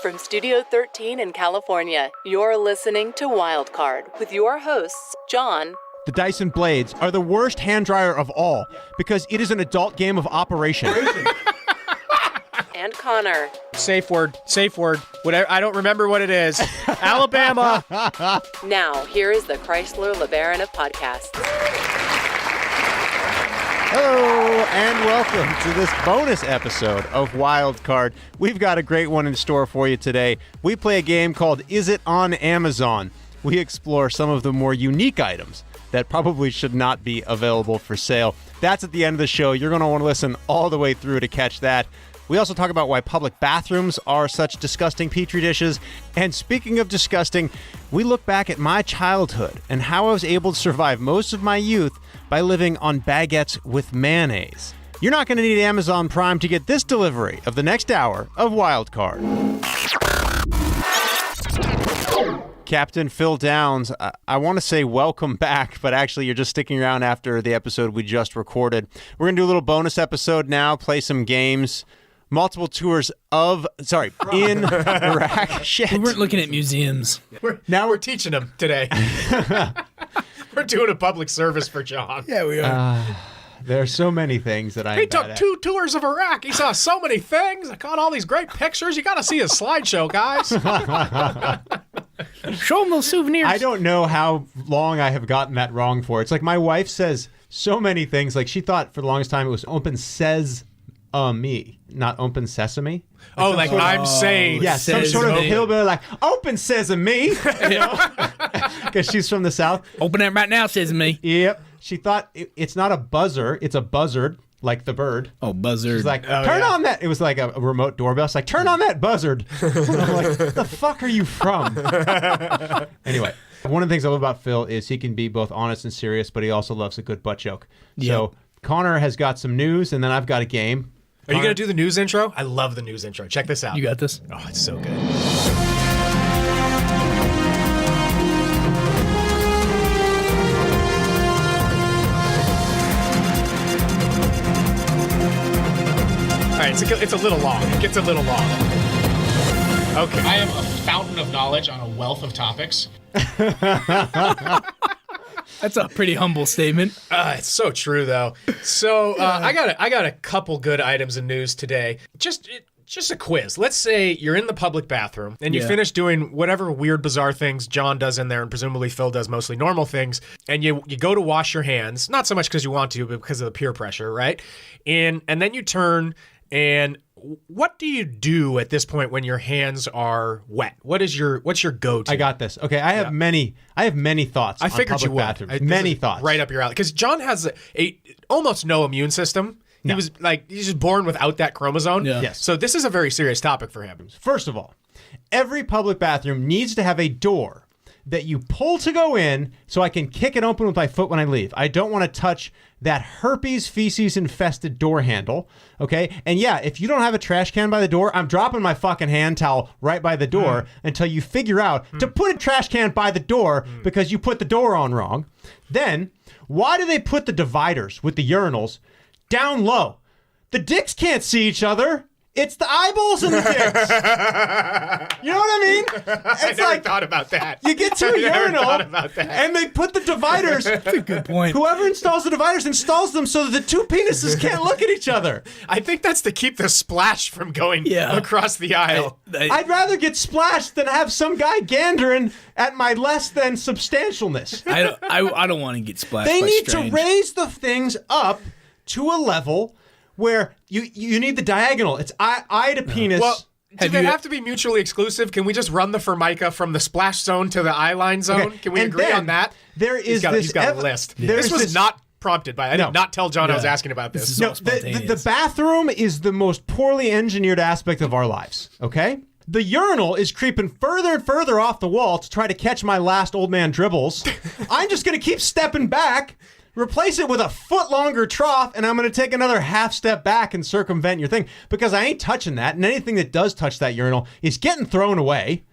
from Studio 13 in California, you're listening to Wildcard with your hosts, John. The Dyson Blades are the worst hand dryer of all because it is an adult game of operation. And Connor. Safe word. Whatever. I don't remember what it is. Alabama. Now, here is the Chrysler LeBaron of podcasts. Hello, and welcome to this bonus episode of Wildcard. We've got a great one in store for you today. We play a game called Is It on Amazon? We explore some of the more unique items that probably should not be available for sale. That's at the end of the show. You're going to want to listen all the way through to catch that. We also talk about why public bathrooms are such disgusting petri dishes. And speaking of disgusting, we look back at my childhood and how I was able to survive most of my youth by living on baguettes with mayonnaise. You're not going to need Amazon Prime to get this delivery of the next hour of Wildcard. Captain Phil Downs, I want to say welcome back, but actually you're just sticking around after the episode we just recorded. We're going to do a little bonus episode now, play some games. Multiple tours in Iraq. Shit. We weren't looking at museums. Now we're teaching them today. We're doing a public service for John. Yeah, we are. There are so many things that I. He took 2 tours of Iraq. He saw so many things. I caught all these great pictures. You got to see his slideshow, guys. Show them those souvenirs. I don't know how long I have gotten that wrong for. It's like my wife says so many things. Like she thought for the longest time it was open says me, not open sesame. Oh, like I'm saying. Yeah, some sort of hillbilly like open sesame. Because she's from the South. Open it right now, says me. Yep. She thought it's not a buzzer, it's a buzzard, like the bird. Oh, buzzard. She's like, turn on that. It was like a remote doorbell. It's like, turn on that buzzard. I'm like, the fuck are you from? Anyway, one of the things I love about Phil is he can be both honest and serious, but he also loves a good butt joke. Yep. So Connor has got some news, and then I've got a game. Are you going to do the news intro? I love the news intro. Check this out. You got this? Oh, it's so good. All right, it's a little long. It gets a little long. Okay. I am a fountain of knowledge on a wealth of topics. That's a pretty humble statement. It's so true, though. So I got a couple good items of news today. Just a quiz. Let's say you're in the public bathroom and you finish doing whatever weird, bizarre things John does in there, and presumably Phil does mostly normal things, and you go to wash your hands, not so much because you want to, but because of the peer pressure, right? And then you turn, and what do you do at this point when your hands are wet? What's your go-to? I got this. Okay, I have many thoughts. I figured you would. Bathrooms. Many thoughts. Right up your alley. Because John has a almost no immune system. No. He's just born without that chromosome. Yeah. Yes. So this is a very serious topic for him. First of all, every public bathroom needs to have a door that you pull to go in so I can kick it open with my foot when I leave. I don't want to touch that herpes feces infested door handle, okay? And yeah, if you don't have a trash can by the door, I'm dropping my fucking hand towel right by the door until you figure out to put a trash can by the door because you put the door on wrong. Then, why do they put the dividers with the urinals down low? The dicks can't see each other. It's the eyeballs and the dicks. You know what I mean? It's I never thought about that. You get to a urinal, thought about that. and they put the dividers. That's a good point. Whoever installs the dividers installs them so that the two penises can't look at each other. I think that's to keep the splash from going Yeah. across the aisle. I'd rather get splashed than have some guy gandering at my less than substantialness. I don't want to get splashed They by need strange. to raise the things up to a level where you need the diagonal. It's eye to penis. Well, do they you- have to be mutually exclusive? Can we just run the Formica from the splash zone to the eye line zone? Okay, Can we and agree then on that? there is he's got this a list. there's This was this- not prompted by. I No. did not tell John I was Yeah. asking about this. This is No, all the spontaneous. bathroom is the most poorly engineered aspect of our lives, okay? The urinal is creeping further and further off the wall to try to catch my last old man dribbles. I'm just going to keep stepping back, replace it with a foot longer trough, and I'm going to take another half step back and circumvent your thing because I ain't touching that. And anything that does touch that urinal is getting thrown away,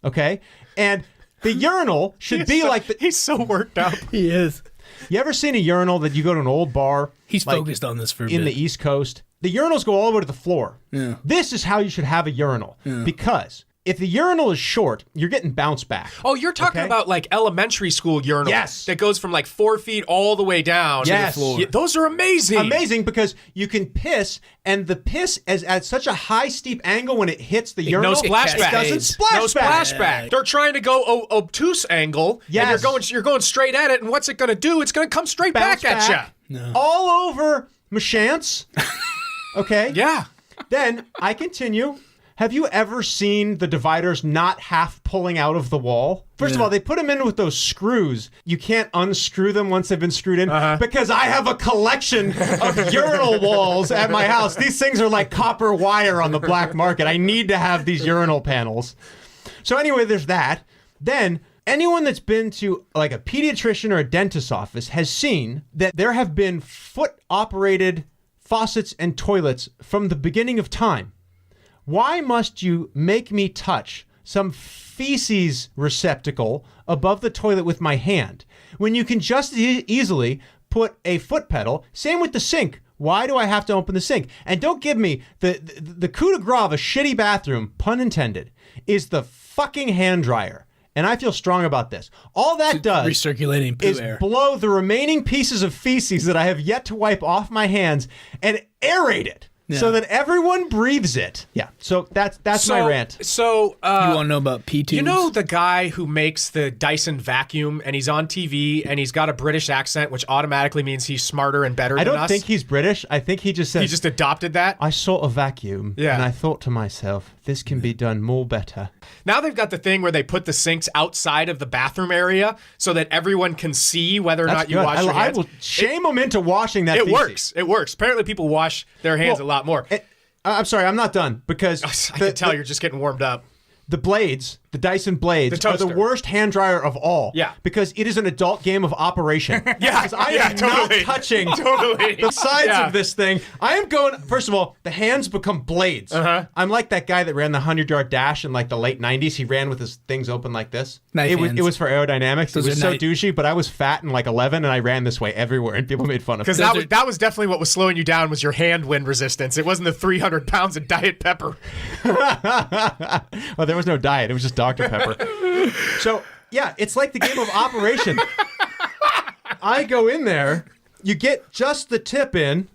okay? And the urinal should be like the... He's so worked up. He is. You ever seen a urinal that you go to an old bar? He's like, focused on this for a in bit. the East Coast. The urinals go all the way to the floor. Yeah. This is how you should have a urinal because if the urinal is short, you're getting bounced back. Oh, you're talking Okay. about like elementary school urinal. Yes. That goes from like 4 feet all the way down Yes. to the floor. Yeah, those are amazing. Amazing, because you can piss, and the piss is at such a high, steep angle when it hits the urinal. No splashback. It doesn't splash No back. splashback. They're trying to go obtuse angle. Yes. And you're going straight at it, and what's it going to do? It's going to come straight Bounce back at you. all over my shants. Okay? Yeah. Then I continue. Have you ever seen the dividers not half pulling out of the wall? First of all, they put them in with those screws. You can't unscrew them once they've been screwed in because I have a collection of urinal walls at my house. These things are like copper wire on the black market. I need to have these urinal panels. So anyway, there's that. Then anyone that's been to like a pediatrician or a dentist's office has seen that there have been foot-operated faucets and toilets from the beginning of time. Why must you make me touch some feces receptacle above the toilet with my hand when you can just easily put a foot pedal? Same with the sink. Why do I have to open the sink? And don't give me the coup de grace of a shitty bathroom, pun intended, is the fucking hand dryer. And I feel strong about this. All that does Recirculating poo is air. blow the remaining pieces of feces that I have yet to wipe off my hands and aerate it. So that everyone breathes it. Yeah. So that's my rant. So You want to know about P tubes? you know the guy who makes the Dyson vacuum, and he's on TV, and he's got a British accent, which automatically means he's smarter and better I than don't us? think he's British. I think he just says, He just adopted that. I saw a vacuum Yeah. and I thought to myself, this can be done more better. Now they've got the thing where they put the sinks outside of the bathroom area so that everyone can see whether or That's not you good. wash your I hands. will shame them into washing that It feces. works. It works. Apparently, people wash their hands Well, a lot more. I'm sorry, I'm not done because I can tell you're just getting warmed up. the blades, the Dyson blades, The are the toaster. worst hand dryer of all. Yeah. Because it is an adult game of operation. Yeah, Because I yeah, am totally. not touching Totally. the sides Yeah. of this thing. I am going, first of all, the hands become blades. I'm like that guy that ran the 100-yard dash in like the late 90s. He ran with his things open like this. Knife it was hands. it was for aerodynamics. Those it was are so knife- douchey, but I was fat and like 11 and I ran this way everywhere and people made fun of me. Because that was definitely what was slowing you down was your hand wind resistance. It wasn't the 300 pounds of Diet Pepper. Well, there was no diet. It was just Dr. Pepper. So, yeah, it's like the game of Operation. I go in there, you get just the tip in,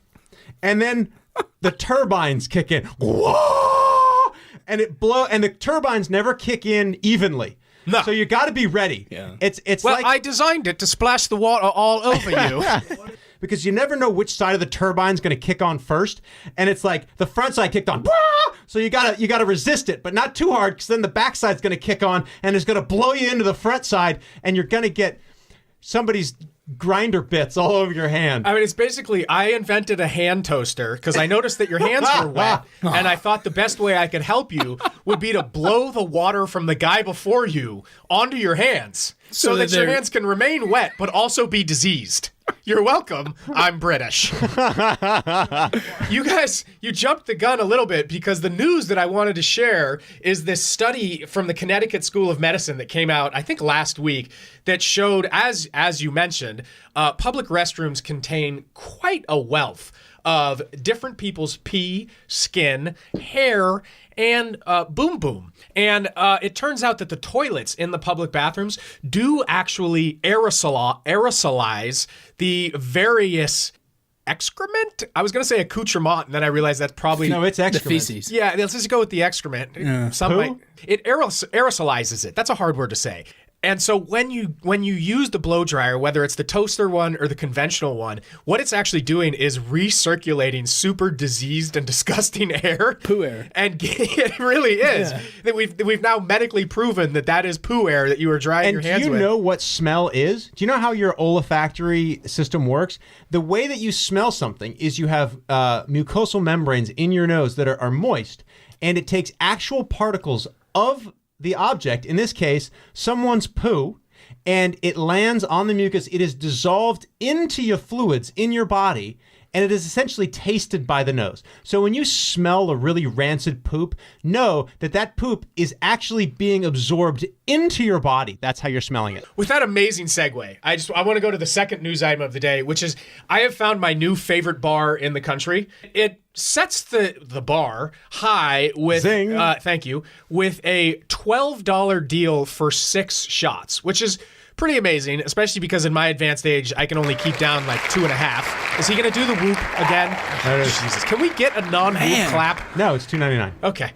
and then the turbines kick in. Whoa! And and the turbines never kick in evenly. No. So you got to be ready. Yeah. It's Well, like I designed it to splash the water all over you. because you never know which side of the turbine's going to kick on first, and it's like the front side kicked on. So you gotta resist it, but not too hard, because then the back side's going to kick on, and it's going to blow you into the front side, and you're going to get somebody's grinder bits all over your hand. I mean, it's basically, I invented a hand toaster because I noticed that your hands were wet, and I thought the best way I could help you would be to blow the water from the guy before you onto your hands so that that your they're- hands can remain wet but also be diseased. You're welcome. I'm British. You guys, you jumped the gun a little bit because the news that I wanted to share is this study from the Connecticut School of Medicine that came out, I think last week, that showed, as you mentioned, public restrooms contain quite a wealth of different people's pee, skin, hair, and boom boom. And it turns out that the toilets in the public bathrooms do actually aerosolize the various excrement. I was going to say accoutrement, and then I realized that's probably... No, it's The excrement. feces. Yeah, let's just go with the excrement. It aerosolizes it. That's a hard word to say. And so when you use the blow dryer, whether it's the toaster one or the conventional one, what it's actually doing is recirculating super diseased and disgusting air. Poo air. And it really is. Yeah. That we've now medically proven that is poo air that you are drying And your do hands you with. know what smell is? Do you know how your olfactory system works? The way that you smell something is you have mucosal membranes in your nose that are moist, and it takes actual particles of the object, in this case, someone's poo, and it lands on the mucus. It is dissolved into your fluids in your body, and it is essentially tasted by the nose. So when you smell a really rancid poop, know that that poop is actually being absorbed into your body. That's how you're smelling it. With that amazing segue, I want to go to the second news item of the day, which is I have found my new favorite bar in the country. It sets the bar high with Zing. Thank you, with a $12 deal for 6 shots, which is pretty amazing, especially because in my advanced age, I can only keep down like 2.5. Is he going to do the whoop again? Jesus. Can we get a non-whoop clap? No, it's $2.99. Okay.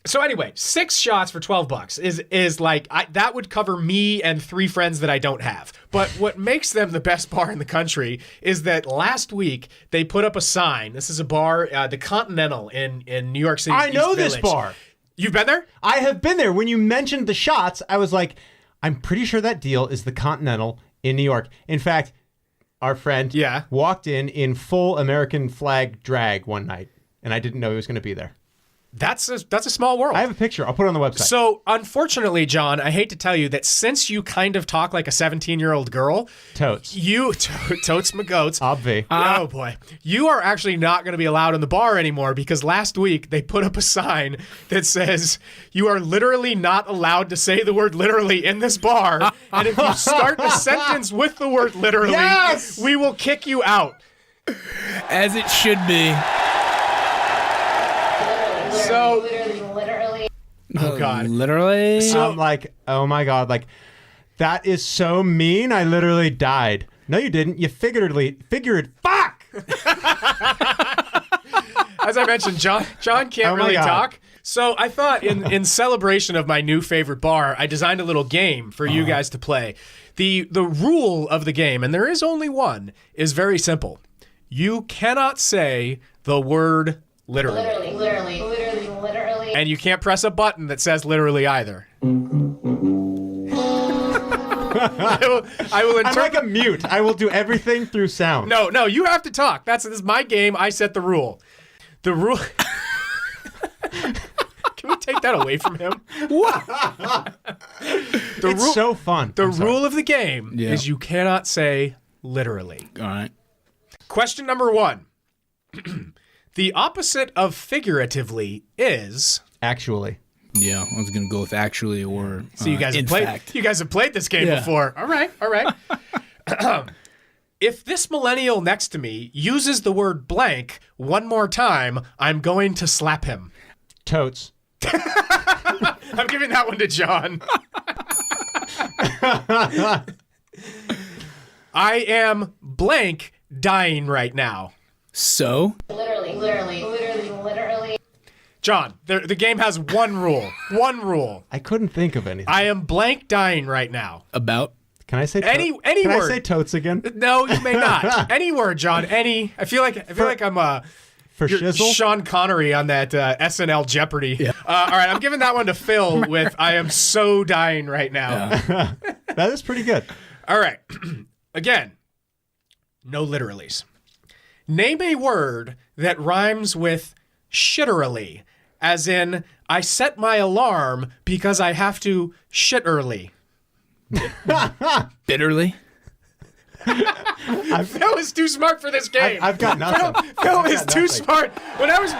So anyway, 6 shots for $12 is like that would cover me and 3 friends that I don't have. But what makes them the best bar in the country is that last week they put up a sign. This is a bar, the Continental in New York City. I know this bar. You've been there? I have been there. When you mentioned the shots, I was like, I'm pretty sure that deal is the Continental in New York. In fact, our friend walked in full American flag drag one night, and I didn't know he was going to be there. That's a small world. I have a picture. I'll put it on the website. So, unfortunately, John, I hate to tell you that since you kind of talk like a 17-year-old girl, Totes. Totes McGoats. Obvi. Oh, boy. You are actually not going to be allowed in the bar anymore because last week they put up a sign that says you are literally not allowed to say the word literally in this bar. And if you start a sentence with the word literally, we will kick you out. As it should be. So, literally. oh God, Literally? So I'm like, oh my God, like that is so mean. I literally died. No, you didn't. You figured. Fuck. As I mentioned, John can't really talk. So I thought in celebration of my new favorite bar, I designed a little game for you guys to play. The rule of the game, and there is only one, is very simple. You cannot say the word literally. Literally. And you can't press a button that says literally either. I will I'm interpret. like a mute. I will do everything through sound. No, you have to talk. This is my game. I set the rule. The rule. Can we take that away from him? It's so fun. The rule of the game is you cannot say literally. All right. Question number 1. The opposite of figuratively is. Actually. Yeah, I was going to go with actually or So you guys in have played. fact. You guys have played this game before. All right. If this millennial next to me uses the word blank one more time, I'm going to slap him. Totes. I'm giving that one to John. I am blank dying right now. So? Literally. John, the game has one rule. One rule. I couldn't think of anything. I am blank dying right now. About? Can I say Any Can word. I say totes again? No, you may not. Any word, John. Any. I feel like I'm For you're shizzle? Sean Connery on that SNL Jeopardy. Yeah. All right, I'm giving that one to Phil with I am so dying right now. Yeah. That is pretty good. All right. Again, no literalies. Name a word that rhymes with shitterly, as in, I set my alarm because I have to shit early. Bitterly? Phil is too smart for this game. I've got nothing. Phil is too smart. When I was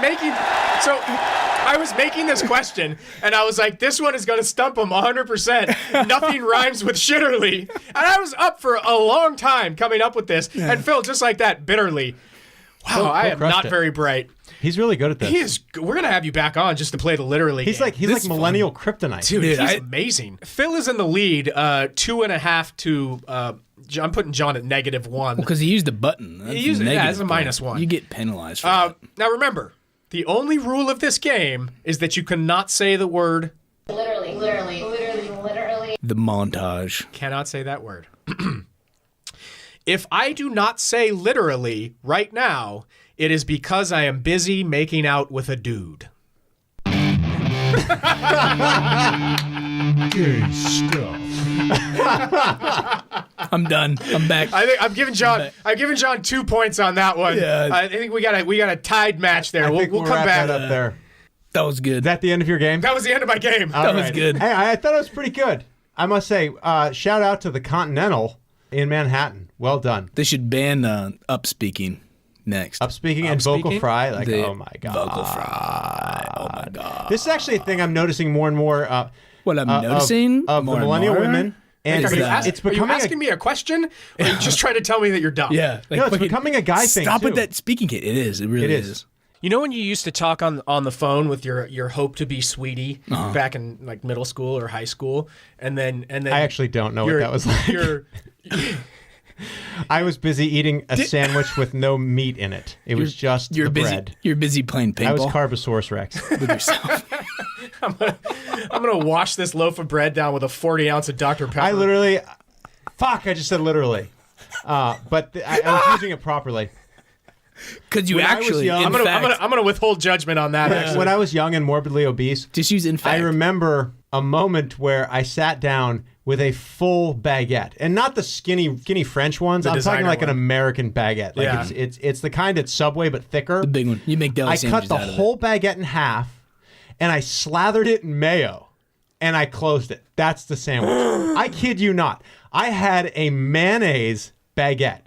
making this question, and I was like, this one is going to stump him 100%. Nothing rhymes with shitterly. And I was up for a long time coming up with this. And Phil, just like that, bitterly. Wow, I am crushed not it. very bright. He's really good at this. He is. We're going to have you back on just to play the literally He's game. like millennial kryptonite. Dude, Dude, he's amazing. Phil is in the lead, 2.5 to. I'm putting John at -1. Because he used the button. That's He used it, yeah, negative it's a point. -1. You get penalized for that. Now remember, the only rule of this game is that you cannot say the word. Literally. The montage. Cannot say that word. If I do not say literally right now, it is because I am busy making out with a dude. Gay stuff. I'm done. I'm back. I think I'm giving John 2 points on that one. Yeah. I think we got a tied match there. We'll We'll come wrap back. that up there. That was good. Is that the end of your game? That was the end of my game. That was good. Hey, I thought it was pretty good. I must say, shout out to the Continental in Manhattan. Well done. They should ban up speaking. next. Up speaking and vocal speaking? fry. Like, The oh my God. vocal fry. Oh my God. This is actually a thing I'm noticing more and more What I'm noticing of the more and millennial more women. And is that- it's Are you becoming asking me a question? Or are you just trying to tell me that you're dumb? Yeah. Like, No, it's fucking becoming a guy thing, Stop too. with that speaking kid. It is. It really It is. is. You know when you used to talk on the phone with your hope to be sweetie back in like middle school or high school, and then I actually don't know what your- that was like. your- I was busy eating a sandwich with no meat in it. It was just You're the busy. bread. You're busy playing I was paintball Carbosaurus Rex. with yourself. I'm gonna wash this loaf of bread down with a 40 ounce of Dr. Pepper. I literally, I just said literally. But I was using it properly. Because you When I was actually, young- in fact, I'm gonna withhold judgment on that. Actually, When I was young and morbidly obese, just use in fact. I remember a moment where I sat down with a full baguette, and not the skinny French ones. I'm talking designer like an one. American baguette. Like Yeah. it's the kind at Subway but thicker. the big one. You make deli I sandwiches cut the out of whole baguette in half, and I slathered it in mayo, and I closed it. That's the sandwich. I kid you not. I had a mayonnaise baguette.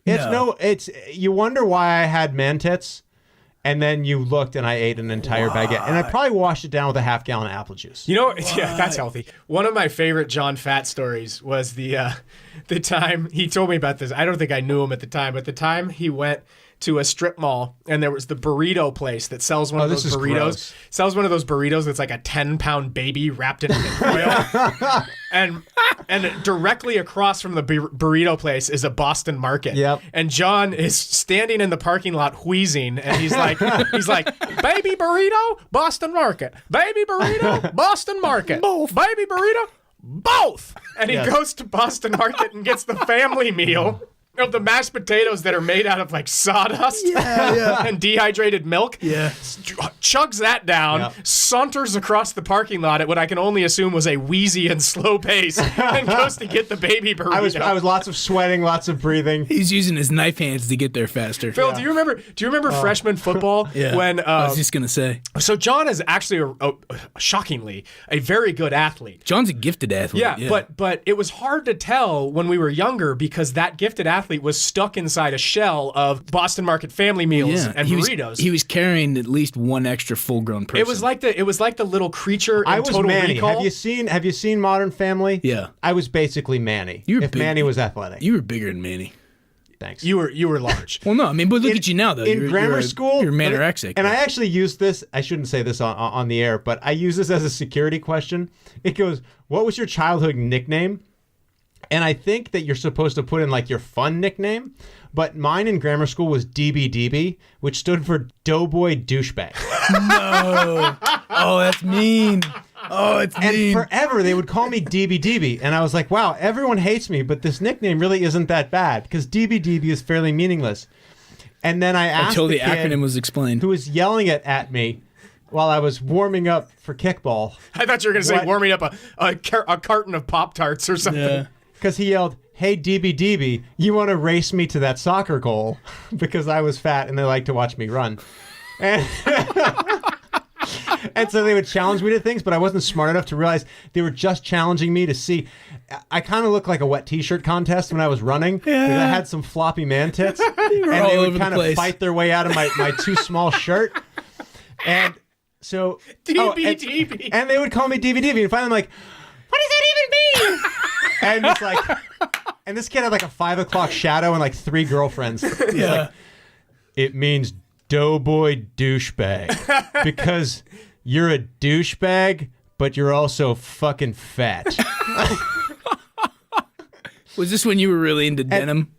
Yeah, it's you wonder why I had man tits, and then you looked and I ate an entire baguette, and I probably washed it down with a half-gallon of apple juice. You know, yeah, that's healthy. One of my favorite John Fat stories was the time he told me about this. I don't think I knew him at the time, but the time he went to a strip mall and there was the burrito place that sells one of this those is burritos. gross. Sells one of those burritos that's like a 10-pound baby wrapped in foil. and directly across from the burrito place is a Boston Market. Yep. And John is standing in the parking lot wheezing, and he's like, baby burrito, Boston Market. Baby burrito, Boston Market. Both. Baby burrito, both. And he Yes. goes to Boston Market and gets the family meal of the mashed potatoes that are made out of like sawdust and dehydrated milk. Yeah. Chugs that down, Yep. saunters across the parking lot at what I can only assume was a wheezy and slow pace, and goes to get the baby burrito. I was lots of sweating, lots of breathing. He's using his knife hands to get there faster. Phil, do you remember freshman football Yeah. when I was just gonna say, so John is actually shockingly a very good athlete. John's a gifted athlete. Yeah, but it was hard to tell when we were younger because that gifted athlete was stuck inside a shell of Boston Market family meals and burritos. He was carrying at least one extra full-grown person. It was like the little creature in I was Total Manny. Recall. Have you seen Modern Family? Yeah. I was basically Manny. You were if big. Manny was athletic. You were bigger than Manny. Thanks. You were large. Well, no, I mean, but look at you now, though. In grammar you're school, you're manorexic. And I actually used this. I shouldn't say this on the air, but I use this as a security question. It goes, "What was your childhood nickname?" And I think that you're supposed to put in like your fun nickname, but mine in grammar school was DBDB, which stood for Doughboy Douchebag. Oh, that's mean. Oh, it's And mean. forever they would call me DBDB, and I was like, "Wow, everyone hates me, but this nickname really isn't that bad because DBDB is fairly meaningless." And then I asked Until the kid acronym was explained. who was yelling it at me while I was warming up for kickball. I thought you were going to say What? warming up a carton of Pop-Tarts or something. Yeah. Because he yelled, "Hey, DBDB, you want to race me to that soccer goal?" Because I was fat and they like to watch me run. And, and so they would challenge me to things, but I wasn't smart enough to realize they were just challenging me to see. I kind of looked like a wet t-shirt contest when I was running. Because I had some floppy man tits. And all they over would the kind of place. fight their way out of my too small shirt. And so... DBDB. and they would call me DBDB, and finally I'm like, "What does that even mean?" And it's like, and this kid had like a 5 o'clock shadow and like 3 girlfriends. He's like, "It means Doughboy Douchebag because you're a douchebag, but you're also fucking fat." Was this when you were really into denim?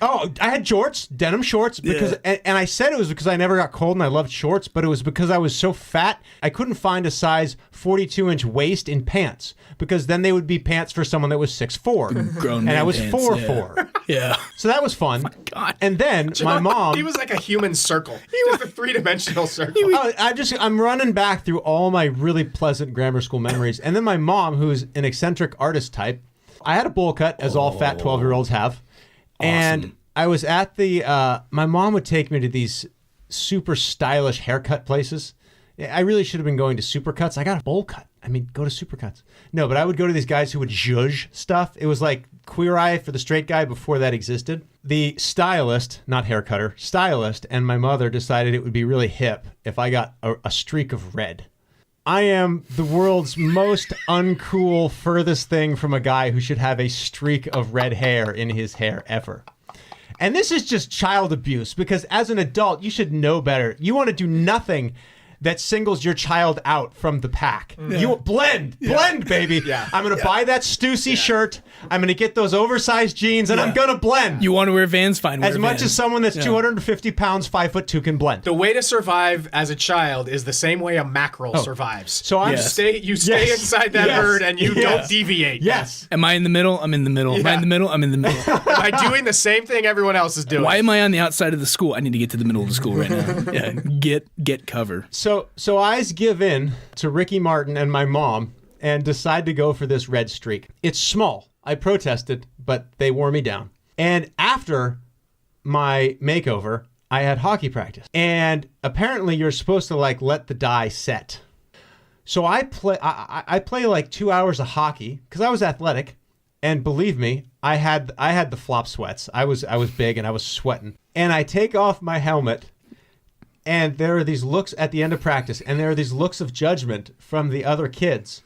Oh, I had shorts, denim shorts, because, and I said it was because I never got cold and I loved shorts, but it was because I was so fat I couldn't find a size 42-inch waist in pants because then they would be pants for someone that was 6'4", Grown and man I was pants, 4'4". Yeah. So that was fun. God. And then my mom. He was like a human circle. Just a 3-dimensional circle. I'm running back through all my really pleasant grammar school memories, and then my mom, who's an eccentric artist type, I had a bowl cut, as all fat 12-year-olds have. And I was at the, my mom would take me to these super stylish haircut places. I really should have been going to Supercuts. I got a bowl cut. I mean, go to Supercuts. No, but I would go to these guys who would zhuzh stuff. It was like Queer Eye for the straight guy before that existed. The stylist, not hair cutter, stylist, and my mother decided it would be really hip if I got a streak of red. I am the world's most uncool, furthest thing from a guy who should have a streak of red hair in his hair ever. And this is just child abuse, because as an adult, you should know better. You want to do nothing that singles your child out from the pack. You blend, baby. Yeah. I'm going to buy that Stussy shirt. I'm going to get those oversized jeans, and I'm going to blend. You want to wear Vans? Fine. As wear much Vans. as someone that's 250 pounds, 5'2" can blend. The way to survive as a child is the same way a mackerel survives. So I'm You stay Yes. inside that Yes. herd and you Yes. don't deviate. Yes. Am I in the middle? I'm in the middle. Am I in the middle? I'm in the middle. By doing the same thing everyone else is doing. Why am I on the outside of the school? I need to get to the middle of the school right now. Yeah, get cover. So I give in to Ricky Martin and my mom and decide to go for this red streak. It's small. I protested, but they wore me down. And after my makeover, I had hockey practice. And apparently you're supposed to like let the dye set. So I play like 2 hours of hockey because I was athletic. And believe me, I had the flop sweats. I was big and I was sweating. And I take off my helmet. And there are these looks at the end of practice, and there are these looks of judgment from the other kids.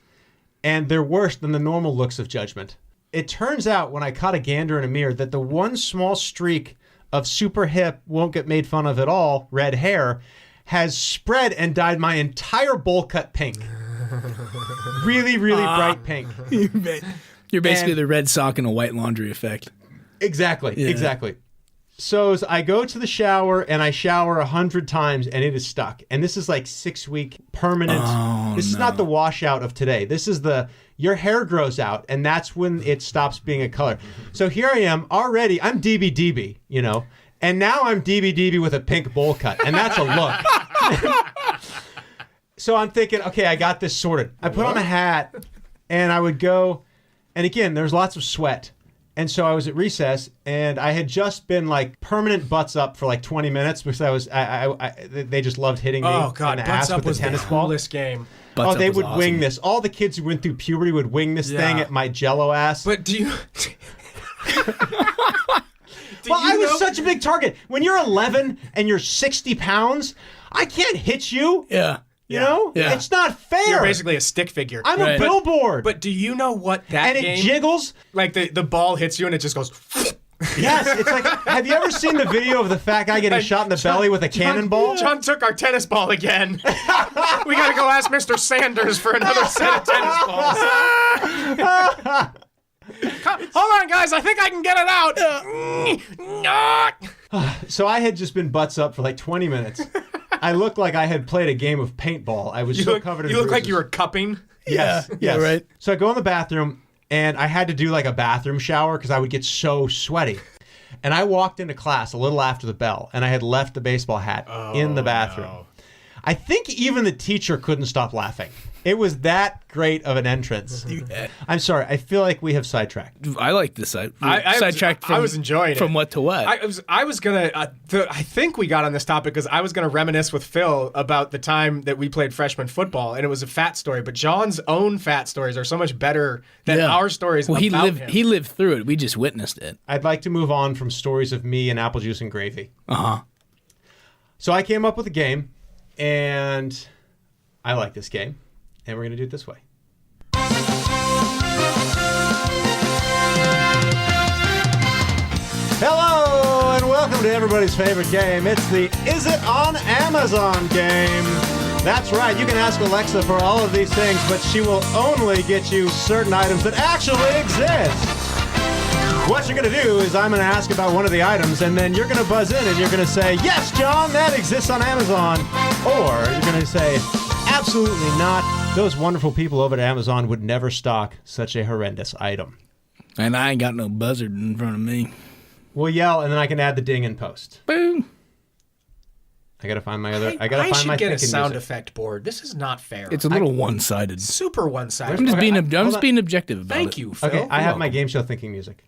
And they're worse than the normal looks of judgment. It turns out when I caught a gander in a mirror that the one small streak of super hip, won't get made fun of at all, red hair, has spread and dyed my entire bowl cut pink. Really, really bright pink. You're basically And- the red sock and a white laundry effect. Exactly, Yeah. exactly. So as I go to the shower and I shower 100 times and it is stuck. And this is like 6-week permanent. This is not the washout of today. This is your hair grows out and that's when it stops being a color. So here I am already, I'm DB, you know, and now I'm DB with a pink bowl cut and that's a look. So I'm thinking, okay, I got this sorted. I put on a hat and I would go, and again, there's lots of sweat. And so I was at recess, and I had just been like permanent butts up for like 20 minutes because they just loved hitting me Oh in God, the butts ass up with was the tennis the ball. coolest game. Butts Oh, Up they was would awesome. wing this. All the kids who went through puberty would wing this thing Yeah. at my Jello ass. But do you? Well, I was such a big target. When you're 11 and you're 60 pounds, I can't hit you. Yeah. You know, Yeah. it's not fair. You're basically a stick figure. I'm a Right. billboard. But do you know what that and it game? jiggles. Like the ball hits you and it just goes. Yes, it's like. Have you ever seen the video of the fat guy getting shot in the belly with a cannonball? John took our tennis ball again. We gotta go ask Mr. Sanders for another set of tennis balls. Hold on, guys. I think I can get it out. So I had just been butts up for like 20 minutes. I looked like I had played a game of paintball. I was You so look, covered in you look like bruises. you were cupping. Yes, Yeah, yes. right. So I go in the bathroom, and I had to do like a bathroom shower because I would get so sweaty. And I walked into class a little after the bell, and I had left the baseball hat in the bathroom. no. I think even the teacher couldn't stop laughing. It was that great of an entrance. I'm sorry. I feel like we have sidetracked. I like this. I sidetracked. I was enjoying it. From what to what? I was gonna. I think we got on this topic because I was gonna reminisce with Phil about the time that we played freshman football, and it was a fat story. But John's own fat stories are so much better than Yeah. our stories. Well, about him. he lived through it. We just witnessed it. I'd like to move on from stories of me and apple juice and gravy. Uh-huh. So I came up with a game, and I like this game, and we're going to do it this way. Hello, and welcome to everybody's favorite game. It's the Is It on Amazon game. That's right, you can ask Alexa for all of these things, but she will only get you certain items that actually exist. What you're going to do is I'm going to ask about one of the items, and then you're going to buzz in and you're going to say, yes, John, that exists on Amazon. Or you're going to say, absolutely not. Those wonderful people over at Amazon would never stock such a horrendous item. And I ain't got no buzzard in front of me. We'll yell, and then I can add the ding in post. Boom. I got to find my other. I got to find should my get a thinking sound music. effect board. This is not fair. It's a little one-sided. super one-sided. I'm just Okay, being hold I'm just on. being objective about it. Thank you, Phil. Okay, I have my game show thinking music.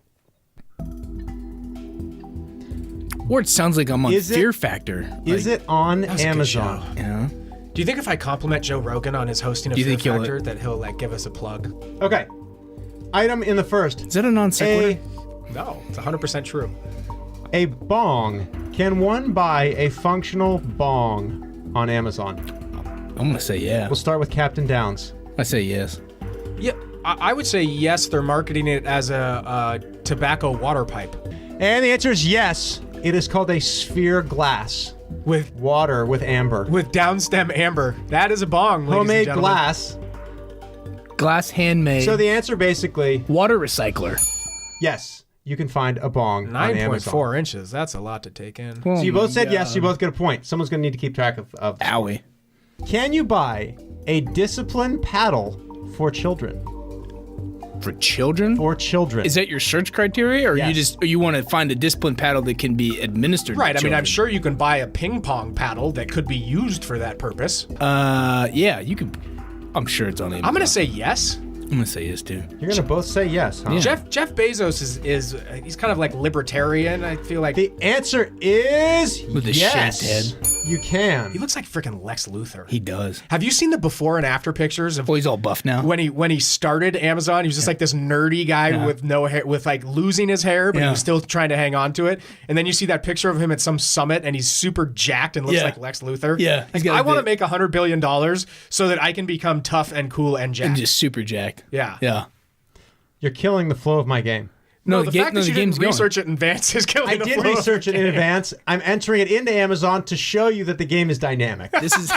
Or it sounds like I'm on Is it- Fear Factor. Is it on was a good Amazon? show. You know? Do you think if I compliment Joe Rogan on his hosting of Do you Fear think he'll- Factor that he'll like give us a plug? Okay. Item in the first. Is that a non sequitur? No, it's 100% true. A bong. Can one buy a functional bong on Amazon? I'm gonna say yeah. We'll start with Captain Downs. I say yes. Yeah, I would say yes. They're marketing it as a tobacco water pipe And the answer is yes. It is called a sphere glass. with Water with amber. downstem amber. That is a bong. ladies and Homemade gentlemen. glass. Glass handmade. So the answer basically, water recycler. yes, you can find a bong on Amazon. 9.4 inches. That's a lot to take in. So you both said yes, you both get a point. Someone's going to need to keep track of Owie. Can you buy a discipline paddle for children? For children? For children. Is that your search criteria, or Yes. you want to find a discipline paddle that can be administered? Right. To I mean, I'm children? sure you can buy a ping pong paddle that could be used for that purpose. Yeah, you could. I'm sure it's on Amazon. I'm gonna say yes. I'm gonna say yes too. You're going to both say yes, huh? Jeff Bezos is he's kind of like libertarian. I feel like The answer is With the yes. shaved head. You can. he looks like freaking Lex Luthor. He does. Have you seen the before and after pictures of Oh, he's all buff now. when he started Amazon? He was just like this nerdy guy with no hair, with like losing his hair, but he Yeah. was still trying to hang on to it. And then you see that picture of him at some summit, and he's super jacked and looks Yeah. like Lex Luthor. Yeah, he's Like, got a I want to bit- make $100 billion so that I can become tough and cool and jacked. And just super jacked. Yeah. Yeah. You're killing the flow of my game. No, the the ga- fact no, that the you didn't game's going. research it in advance is killing I the did flow of research the it in game. advance. I'm entering it into Amazon to show you that the game is dynamic. This is.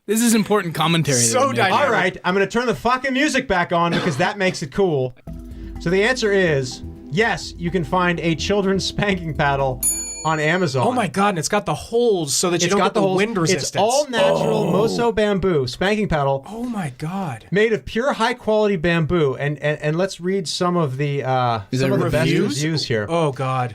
This is important commentary. that So we're making. dynamic. All right, I'm going to turn the fucking music back on because that makes it cool. So the answer is yes, you can find a children's spanking paddle on Amazon. Oh my god, and it's got the holes so that you It's don't got get the holes. wind resistance. It's all natural Moso bamboo spanking paddle Oh my god. made of pure high quality bamboo. And let's read some of the some there of the best reviews? reviews here. Oh god.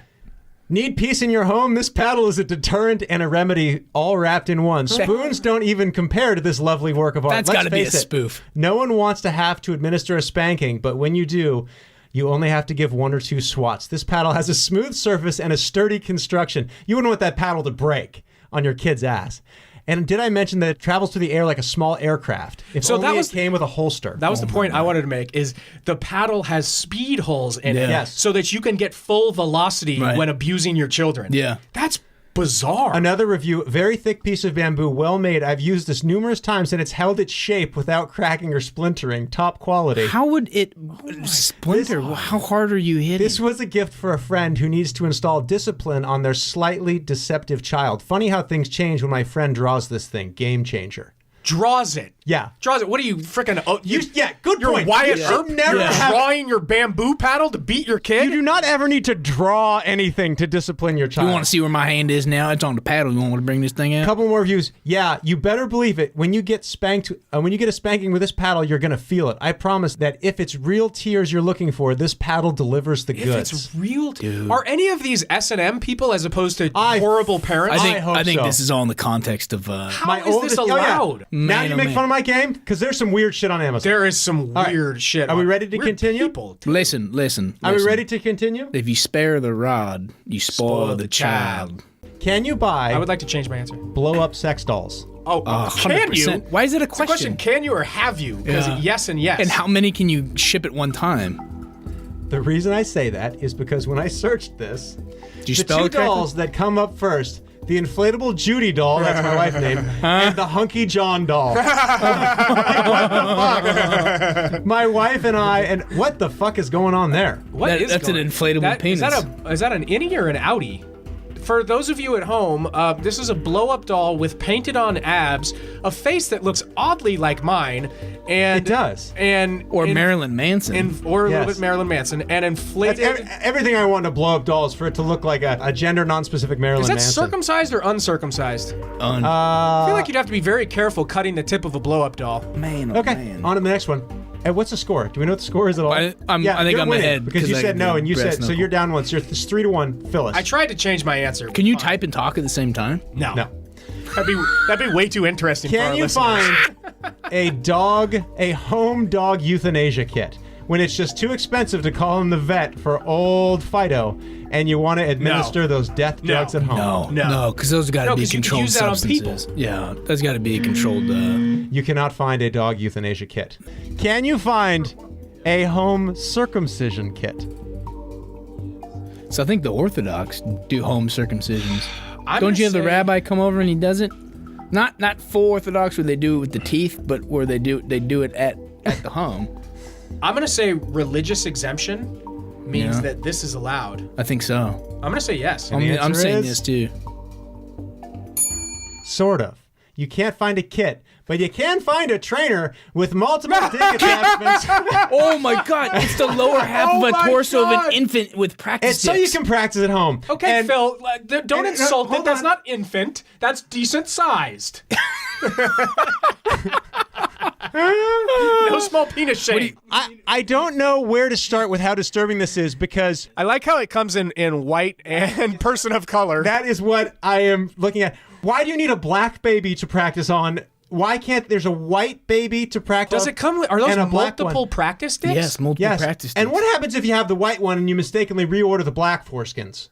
Need peace in your home? This paddle is a deterrent and a remedy all wrapped in one. Spoons don't even compare to this lovely work of art. That's Let's got to be a face it, spoof. No one wants to have to administer a spanking, but when you do, you only have to give one or two swats. This paddle has a smooth surface and a sturdy construction. You wouldn't want that paddle to break on your kid's ass. And did I mention that it travels through the air like a small aircraft? If So only that was- it came with a holster. That was the point I wanted to make is the paddle has speed holes in Yeah. it Yes. so that you can get full velocity Right. when abusing your children. Yeah. That's bizarre. Another review, very thick piece of bamboo, well made. I've used this numerous times and it's held its shape without cracking or splintering. Top quality. How would it splinter? How hard are you hitting? This was a gift for a friend who needs to install discipline on their slightly deceptive child. Funny how things change when my friend draws this thing. Game changer. Draws it. Yeah. Draws it. What are you freaking? Oh, Good you're point. Wyatt You Earp. should never You're have- drawing your bamboo paddle to beat your kid. You do not ever need to draw anything to discipline your child. You want to see where my hand is now? It's on the paddle. You want me to bring this thing out? Couple more reviews. Yeah, you better believe it. When you get spanked, when you get a spanking with this paddle, you're gonna feel it. I promise that if it's real tears you're looking for, this paddle delivers the if goods. it's real, are any of these S&M people as opposed to I- horrible parents? I think so. this is all in the context of. How is this oh, yeah. allowed? Now Man, you oh, make man. fun of my game because there's some weird shit on Amazon. There is some right. weird shit. Are we on- ready to weird continue? People. Listen. Are we ready to continue? If you spare the rod, you spoil the child. Can you buy I would like to change my answer. blow up sex dolls? Oh, can you? 100%. Why is it a It's a question. question? Can you or have you? Because Yeah. yes and yes. And how many can you ship at one time? The reason I say that is because when I searced this, Did you the spell two it correctly? dolls that come up first, the inflatable Judy doll, that's my wife's name, and the hunky John doll. What the fuck? My wife and I, and what the fuck is going on there? What That- is that's an going- inflatable that- penis. Is that an innie or an outie? For those of you at home, this is a blow-up doll with painted-on abs, a face that looks oddly like mine, and It does. Or Marilyn Manson. or a little Yes. bit Marilyn Manson, and That's inflated. everything I want to blow up dolls for it to look like a gender non-specific Marilyn Is that Manson. circumcised or uncircumcised? Un- I feel like you'd have to be very careful cutting the tip of a blow-up doll. man, oh, Okay, man. on to the next one. And what's the score? Do we know what the score is at all? I think you're I'm winning ahead because you 'cause I said no, did and you brass said so. knuckle. You're down one. So it's 3-1, Phyllis. I tried to change my answer. Can you Fine. type and talk at the same time? No. No. That'd be way too interesting for Can our you listeners. find a home dog euthanasia kit? when it's just too expensive to call in the vet for old Fido and you want to administer those death drugs at home. No, because those got to be 'cause you can controlled use that on substances. Yeah, that's got to be a controlled. You cannot find a dog euthanasia kit. Can you find a home circumcision kit? So I think the Orthodox do home circumcisions. I'm Don't you have gonna the say- rabbi come over and he does it? Not full Orthodox where they do it with the teeth, but where they do it at the home. I'm gonna say religious exemption means Yeah. that this is allowed. I think so. I'm gonna say yes. I'm answer saying is- this too. Sort of. You can't find a kit, but you can find a trainer with multiple dick attachments. Oh my God! It's the lower half Oh of a my torso of God. an infant with practice It's so you dicks. can practice at home. Okay, And Phil, don't and- insult hold it. That's on. not infant. That's decent sized. No small penis shame. I don't know where to start with how disturbing this is because I like how it comes in white and person of color. that is what I am looking at. Why do you need a black baby to practice on? Why can't there's a white baby to practice? Does it come with, are those and a black multiple one? practice dicks? Yes, multiple Yes. practice. And dicks. what happens if you have the white one and you mistakenly reorder the black foreskins?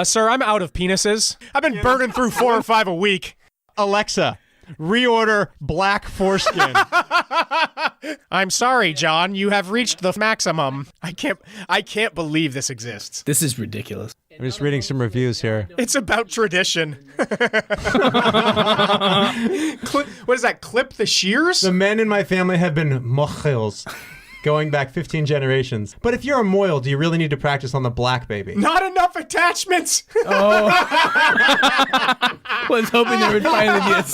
Sir, I'm out of penises. I've been burning through 4 or 5 a week. Alexa, reorder black foreskin. I'm sorry, John. You have reached the maximum. I can't believe this exists. This is ridiculous. I'm just reading some reviews here. It's about tradition. What is that? Clip the shears? The men in my family have been mochils, going back 15 generations. But if you're a moil, do you really need to practice on the black baby? Not enough attachments. Was hoping there would finally be a.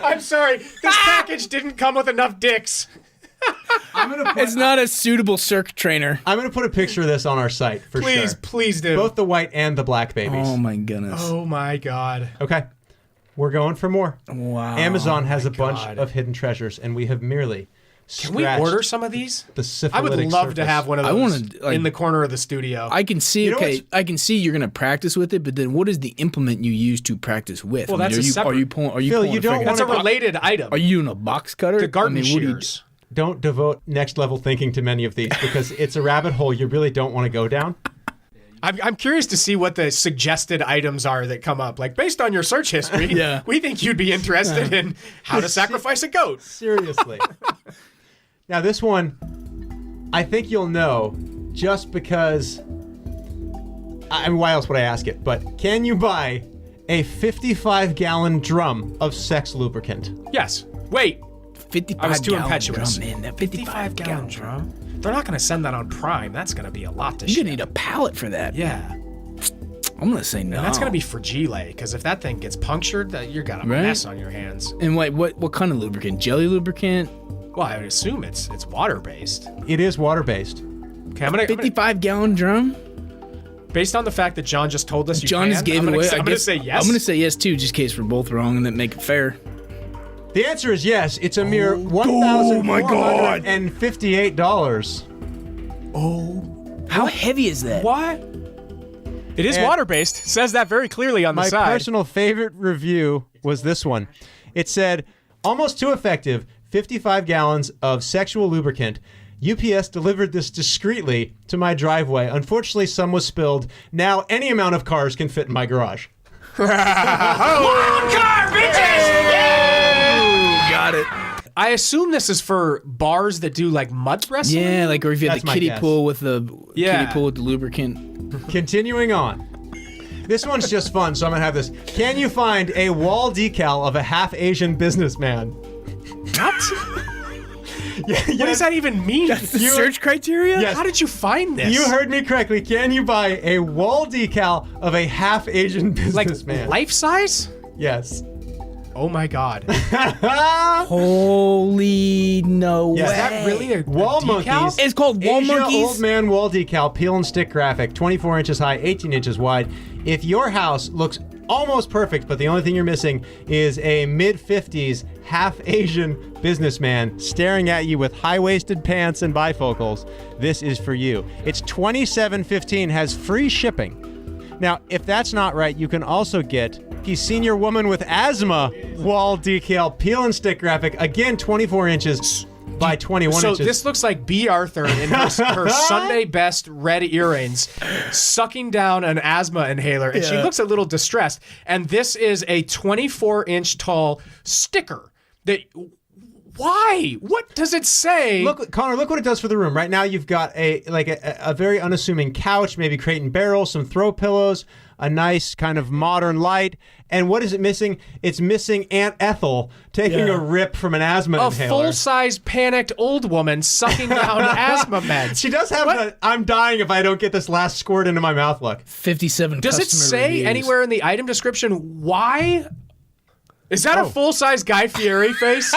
I'm sorry. This package didn't come with enough dicks. It's not a suitable circ trainer. I'm going to put a picture of this on our site for Please, sure. please do. Both the white and the black babies. Oh my goodness! Oh my God. Okay. We're going for more. Wow. Amazon has a bunch God. of hidden treasures, and we have merely Can we scratched order some of these? the I would syphilitic love to surface. have one of I those wanna, like- in the corner of the studio. I can see. know Okay, what's- I can see you're gonna practice with it, but then what is the implement you use to practice with? Well, that's are a you, separate- Are you pulling? Are you Phil, pulling you a don't finger? That's a wanna- related item. Are you doing a box cutter? The garden I mean, what do you shears. Don't devote next level thinking to many of these because it's a rabbit hole you really don't want to go down. I'm curious to see what the suggested items are that come up. Like, based on your search history, Yeah. we think you'd be interested in how to sacrifice a goat. Seriously. Now, this one, I think you'll know just because. I mean, why else would I ask it? But can you buy a 55-gallon drum of sex lubricant? Yes. Wait. 55 I was too gallon impetuous. Drum, man, that 55 gallon drum. They're not going to send that on Prime. That's going to be a lot to You're ship. gonna need a pallet for that. Yeah. I'm gonna say no. And that's going to be fragile, because if that thing gets punctured, you're got a Right. mess on your hands. And wait, what kind of lubricant? Jelly lubricant? Well, I would assume it's water-based. It is water-based. Okay, I'm gonna 55 gallon drum? based on the fact that John just told us you John can, just gave I'm it gonna, away. I'm I going to guess- say yes. I'm gonna say yes too, just in case we're both wrong and then make it fair. The answer is yes. It's a mere $1,458. How heavy is that? What? It is And- water-based. Says that very clearly on the My side. personal favorite review was this one. It said, almost too effective, 55 gallons of sexual lubricant. UPS delivered this discreetly to my driveway. Unfortunately, some was spilled. Now, any amount of cars can fit in my garage. Got it. I assume this is for bars that do like mud wrestling. Yeah, like or if you had That's the my kiddie guess. pool with the Yeah. kiddie pool with the lubricant. Continuing on. This one's just fun, so I'm going to have this. Can you find a wall decal of a half-Asian businessman? What? What does that even mean? The search criteria? Yes. How did you find this? You heard me correctly. Can you buy a wall decal of a half-Asian like businessman? life size? Yes. Oh my god. Holy no Yes. Is way. that really a Wall decal? monkeys. It's called wall Asia monkeys? Old Man wall decal, peel and stick graphic, 24 inches high, 18 inches wide. If your house looks almost perfect, but the only thing you're missing is a mid-50s half-Asian businessman staring at you with high-waisted pants and bifocals, this is for you. It's $27.15, has free shipping. Now, if that's not right, you can also get the Senior Woman with Asthma wall decal, peel and stick graphic, again 24 inches, by 21 So inches. this looks like B. Arthur in her Sunday best red earrings, sucking down an asthma inhaler, and she looks a little distressed. And this is a 24-inch tall sticker. Why? What does it say? Look, Connor, look what it does for the room. Right now you've got a very unassuming couch, maybe crate and barrel, some throw pillows, a nice kind of modern light. And what is it missing? It's missing Aunt Ethel taking a rip from an asthma a inhaler. full-size panicked old woman sucking down asthma meds. She does have the I'm dying if I don't get this last squirt into my mouth look. 57 Does it customer say reviews. anywhere in the item description why? Is that a full-size Guy Fieri face?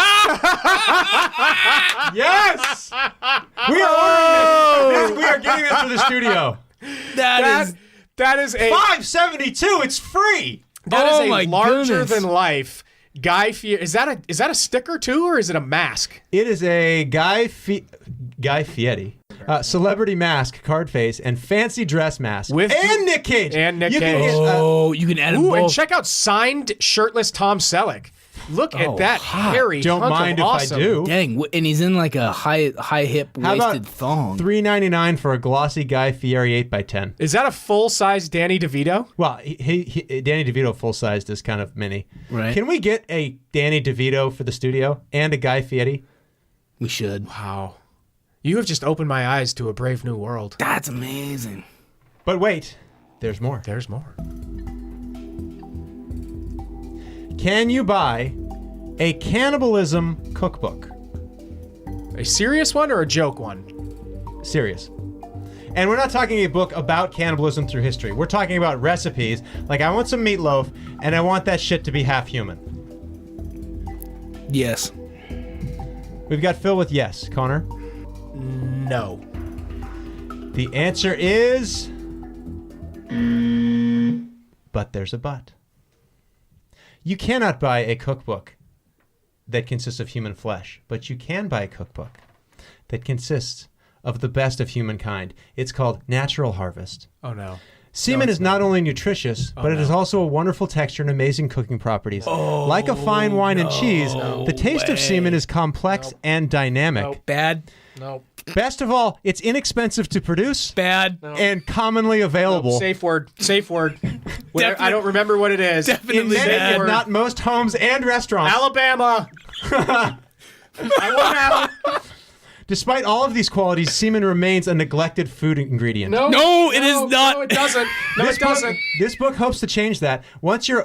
Yes! We are ordering this. We are getting this to the studio. That is That is a $5.72. It's free. Oh a my larger goodness. than life Guy Fieri. Is that a sticker too, or is it a mask? It is a Guy Fieri celebrity mask, card face, and fancy dress mask. And Nick Cage. And Nick You can Cage. get, Oh, you can add them Ooh, and both. check out signed shirtless Tom Selleck. Look at that hairy don't hunk mind of if awesome. I do. Dang, and he's in like a high hip How about waisted thong. $3.99 for a glossy Guy Fieri 8x10. Is that a full-size Danny DeVito? Well, he Danny DeVito full-sized is kind of mini. Right. Can we get a Danny DeVito for the studio and a Guy Fieri? We should. Wow. You have just opened my eyes to a brave new world. That's amazing. But wait, there's more. There's more. Can you buy a cannibalism cookbook? A serious one or a joke one? Serious. And we're not talking a book about cannibalism through history. We're talking about recipes. Like, I want some meatloaf, and I want that shit to be half human. Yes. We've got Phil with yes. Connor? No. The answer is... But there's a but. You cannot buy a cookbook that consists of human flesh, but you can buy a cookbook that consists of the best of humankind. It's called Natural Harvest. Oh no. Semen is not only nutritious, but it is also a wonderful texture and amazing cooking properties. Like a fine wine and cheese, the taste of semen is complex and dynamic. Bad. No. Best of all, it's inexpensive to produce Bad. and commonly available. Safe word. Safe word. I don't remember what it is. in Definitely many, bad. if not most homes and restaurants. Alabama. I want out. Despite all of these qualities, semen remains a neglected food ingredient. No, it is not. No, it doesn't. No, This it doesn't. Book, this book hopes to change that. Once you've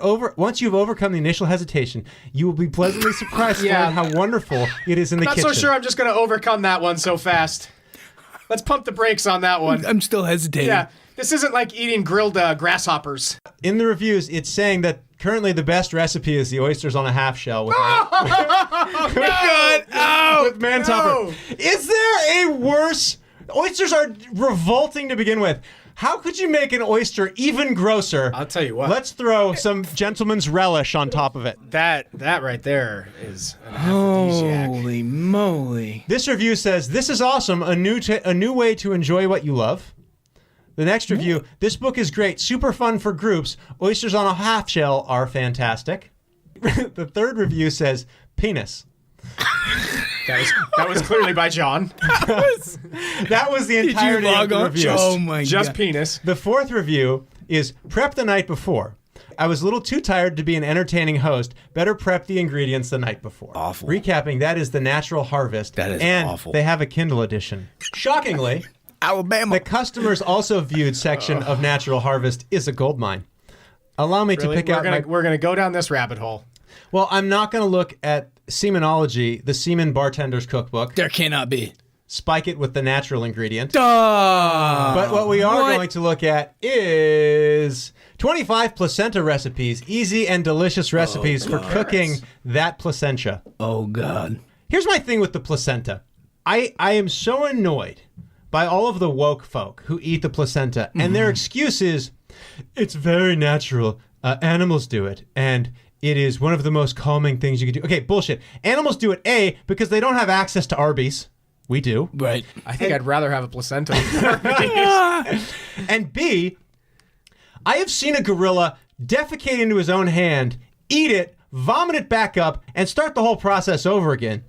overcome the initial hesitation, you will be pleasantly surprised to Yeah. learn how wonderful it is in the Not kitchen. so sure I'm just going to overcome that one so fast. Let's pump the brakes on that one. I'm still hesitating. Yeah, this isn't like eating grilled grasshoppers. In the reviews, it's saying that currently the best recipe is the oysters on a half shell with, with man topper. Is there a worse? Oysters are revolting to begin with. How could you make an oyster even grosser? I'll tell you what. Let's throw some gentleman's relish on top of it. That right there is an aphrodisiac. Holy moly. This review says, this is awesome, a new way to enjoy what you love. The next review, this book is great, super fun for groups. Oysters on a half shell are fantastic. The third review says, penis. That was clearly by John. That was the Did you entirety of log the on? review. Oh my Just god. penis. The fourth review is prep the night before. I was a little too tired to be an entertaining host. Better prep the ingredients the night before. Awful. Recapping, that is the Natural Harvest. That is and awful. they have a Kindle edition. Shockingly, Alabama. the customers also viewed section of Natural Harvest is a goldmine. Allow me to Really? pick out We're gonna go down this rabbit hole. Well, I'm not going to look at Semenology, the Semen Bartender's Cookbook. There cannot be. Spike it with the natural ingredient. Duh. But what we are What? going to look at is 25 placenta recipes, easy and delicious recipes for cooking that placentia. Oh god. Here's my thing with the placenta. I am so annoyed by all of the woke folk who eat the placenta, and their excuse is, it's very natural. Animals do it, and it is one of the most calming things you can do. Okay, bullshit. Animals do it, A, because they don't have access to Arby's. We do. Right. I think I'd rather have a placenta. And B, I have seen a gorilla defecate into his own hand, eat it, vomit it back up, and start the whole process over again.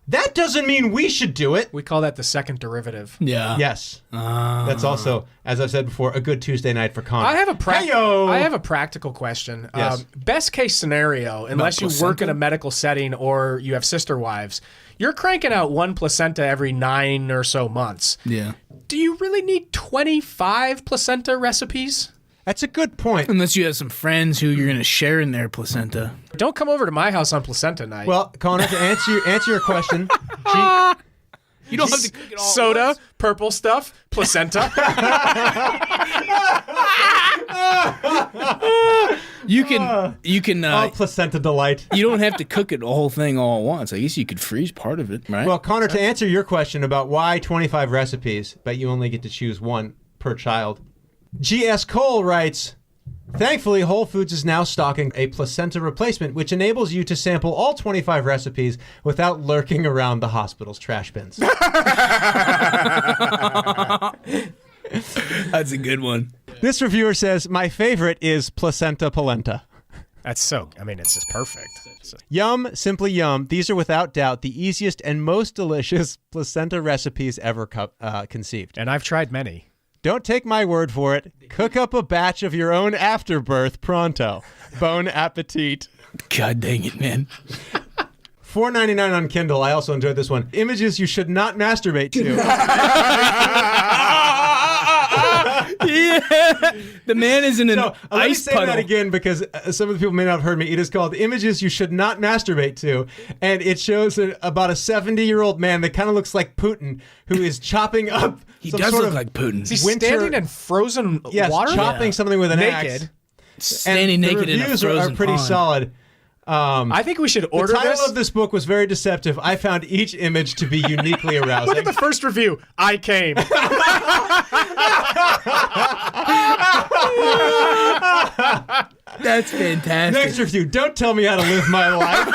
That doesn't mean we should do it. We call that the second derivative. Yeah. Yes. That's also, as I've said before, a good Tuesday night for Connor. I have a Heyo! practical question. Yes. Best case scenario, unless you work in a medical setting or you have sister wives, you're cranking out one placenta every 9 or so months. Yeah. Do you really need 25 placenta recipes? That's a good point. Unless you have some friends who you're going to share in their placenta. Don't come over to my house on placenta night. Well, Connor, to answer your question, You don't have to cook it all. at soda, once. purple stuff, placenta. You can. oh, placenta delight. You don't have to cook it the whole thing all at once. I guess you could freeze part of it, right? Well, Connor, to answer your question about why 25 recipes, but you only get to choose one per child, G.S. Cole writes, thankfully, Whole Foods is now stocking a placenta replacement, which enables you to sample all 25 recipes without lurking around the hospital's trash bins. That's a good one. This reviewer says, my favorite is placenta polenta. It's just perfect. Yum, simply yum. These are without doubt the easiest and most delicious placenta recipes ever conceived. And I've tried many. Don't take my word for it. Cook up a batch of your own afterbirth pronto. Bon appetit. God dang it, man. $4.99 on Kindle. I also enjoyed this one. Images you should not masturbate to. Yeah. The man is in an No, let me ice say puddle. that again because some of the people may not have heard me. It is called Images You Should Not Masturbate To, and it shows about a 70-year-old man that kind of looks like Putin, who is chopping up. He some does sort look of like Putin. He's Winter- standing in frozen yes, water? chopping something with an Naked. axe. Standing And naked the in a reviews frozen are pretty pond. solid. I think we should order The title this. of this book was very deceptive. I found each image to be uniquely arousing. Look at the first review. I came. That's fantastic. Next review. Don't tell me how to live my life.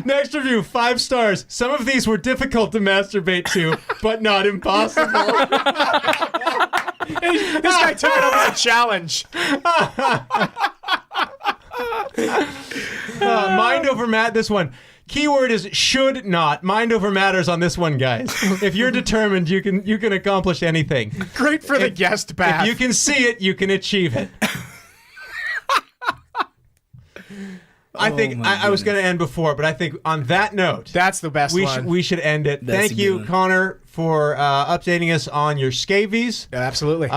Next review, 5 stars. Some of these were difficult to masturbate to, but not impossible. This guy took it up as a challenge. Mind over matter. This one. Keyword is should not. Mind over matters on this one, guys. If you're determined, you can accomplish anything. Great for the guest bath. If you can see it, you can achieve it. I think I was going to end before, but I think on that note, That's the best one. we should end it. That's Thank a good you, one. Connor, for updating us on your scabies. Yeah, absolutely.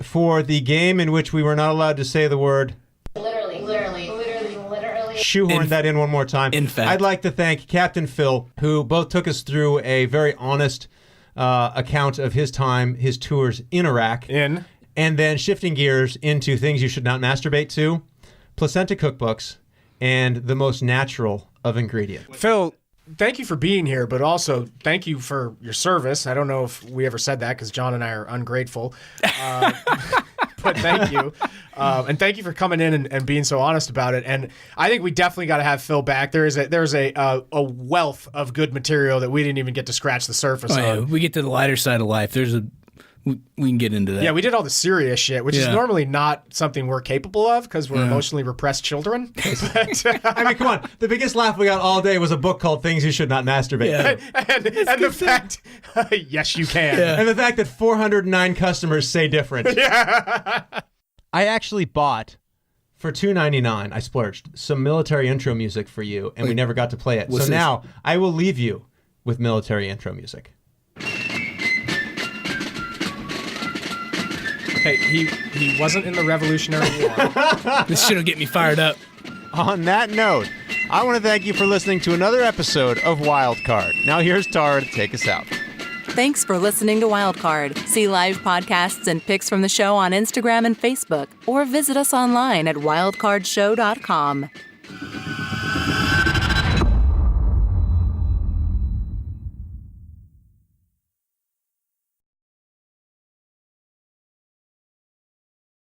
For the game in which we were not allowed to say the word. Literally. Shoehorn that in one more time. In fact. I'd like to thank Captain Phil, who both took us through a very honest account of his time, his tours in Iraq, In. and then shifting gears into things you should not masturbate to, placenta cookbooks, and the most natural of ingredients. Phil, thank you for being here, but also thank you for your service. I don't know if we ever said that because John and I are ungrateful. But thank you. And thank you for coming in and being so honest about it. And I think we definitely got to have Phil back. There's a wealth of good material that we didn't even get to scratch the surface Oh, yeah. on. We get to the lighter side of life. We can get into that. Yeah, we did all the serious shit, which is Yeah. normally not something we're capable of because we're emotionally repressed children. But, I mean, come on. The biggest laugh we got all day was a book called Things You Should Not Masturbate Yeah. To. and the fact, yes, you can. Yeah. And the fact that 409 customers say different. Yeah. I actually bought, for $2.99, I splurged, some military intro music for you, and we never got to play it. So what's this? now, I will leave you with military intro music. Hey, he wasn't in the Revolutionary War. This shit'll get me fired up. On that note, I want to thank you for listening to another episode of Wild Card. Now here's Tara to take us out. Thanks for listening to Wildcard. See live podcasts and pics from the show on Instagram and Facebook, or visit us online at wildcardshow.com.